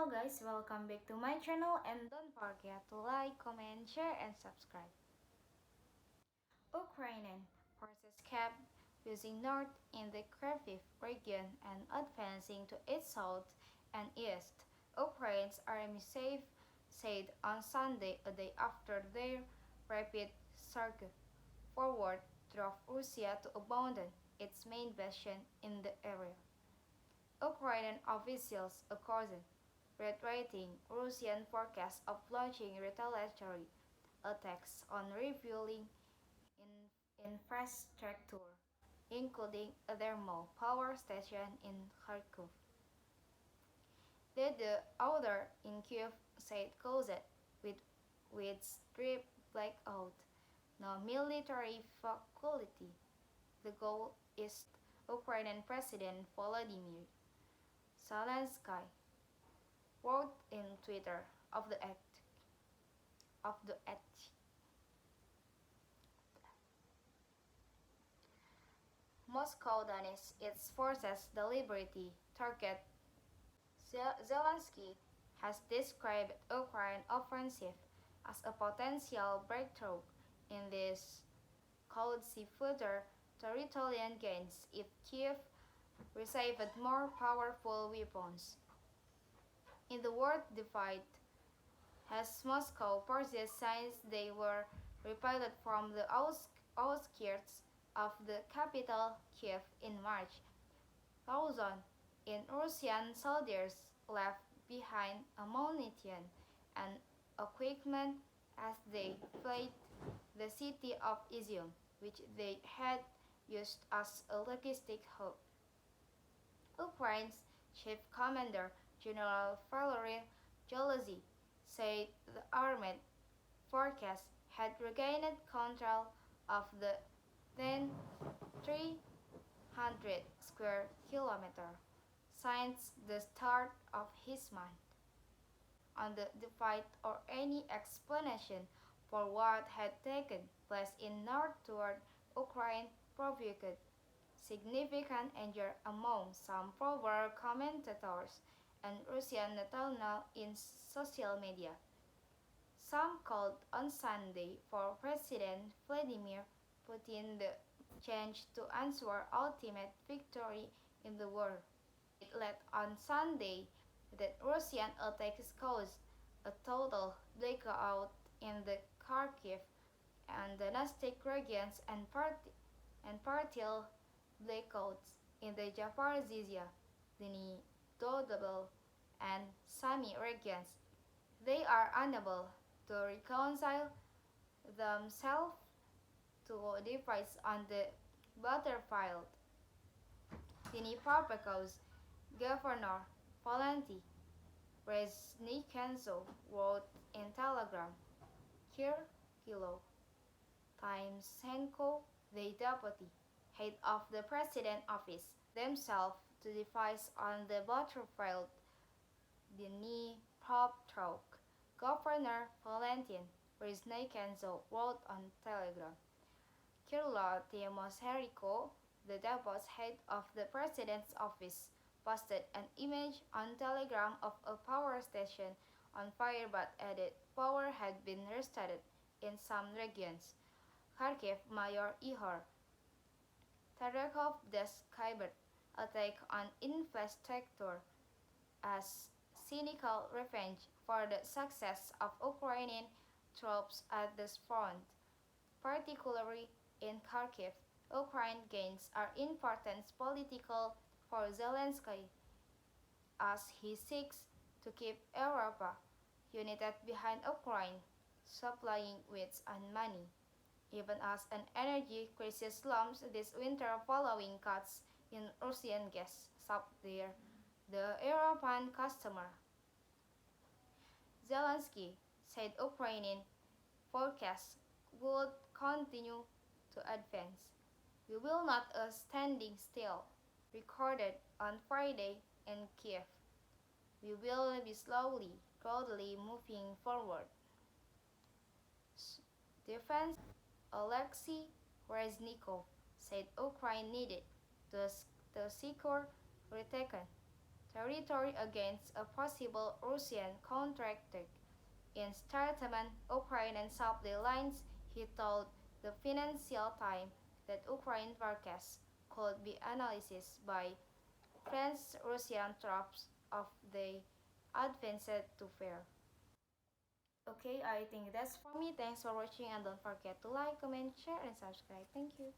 Hello guys, welcome back to my channel and don't forget to like, comment, share and subscribe. Ukrainian forces kept pushing north in the Kharkiv region and advancing to its south and east. Ukraine's army said on Sunday, a day after their rapid surge forward drove Russia to abandon its main bastion in the area. Ukrainian officials accused reiterating Russian forecasts of launching retaliatory attacks on refueling infrastructure, including a thermal power station in Kharkov. The order in Kiev said caused with strict blackout, no military faculty. The goal is Ukrainian President Volodymyr Zelensky wrote in Twitter of the act. Moscow denies its forces the liberty target. Zelensky has described Ukraine offensive as a potential breakthrough in this could see further territorial gains if Kiev received more powerful weapons. In the war fight, as Moscow forces since they were repelled from the outskirts of the capital Kiev in March. Thousands in Russian soldiers left behind ammunition and equipment as they fled the city of Izium, which they had used as a logistic hub. Ukraine's chief commander, General Valery Jealousy, said the armed forces had regained control of the then 300 square kilometer since the start of his month. On the fight or any explanation for what had taken place in northward Ukraine provoked significant anger among some pro-war commentators and Russian nationals in social media. Some called on Sunday for President Vladimir Putin the change to ensure ultimate victory in the war. It led on Sunday that Russian attacks caused a total blackout in the Kharkiv and Donetsk regions and partial blackouts in the Zaporizhia, Donetsk, and Sumy regions. They are unable to reconcile themselves to device on the battlefield. Dnipropetrovsk Governor Valenty Reznikhenko wrote in Telegram, Kilo Timchenko, the deputy head of the president's office, themselves to device on the battlefield. Dnipropetrovsk Governor Valentin Reznikhenko wrote on Telegram. Kilo Timchenko, the deputy head of the president's office, posted an image on Telegram of a power station on fire but added power had been restored in some regions. Kharkiv Mayor Ihor Terekhov described attack on infrastructure as cynical revenge for the success of Ukrainian troops at this front, particularly in Kharkiv. Ukraine gains are important political for Zelensky as he seeks to keep Europa united behind Ukraine, supplying goods and money, even as an energy crisis looms this winter following cuts in Russian gas supply the European customer. Zelensky said Ukrainian forecasts would continue to advance. We will not standing still, recorded on Friday in Kiev. We will be slowly, gradually moving forward. Defense Alexei Reznikov said Ukraine needed to secure retaken territory against a possible Russian counterattack. In statement Ukraine supply he told the Financial Times that Ukraine forecasts could be analyzed by French Russian troops of the advanced to fair. Okay, I think that's for me. Thanks for watching and don't forget to like, comment, share, and subscribe. Thank you.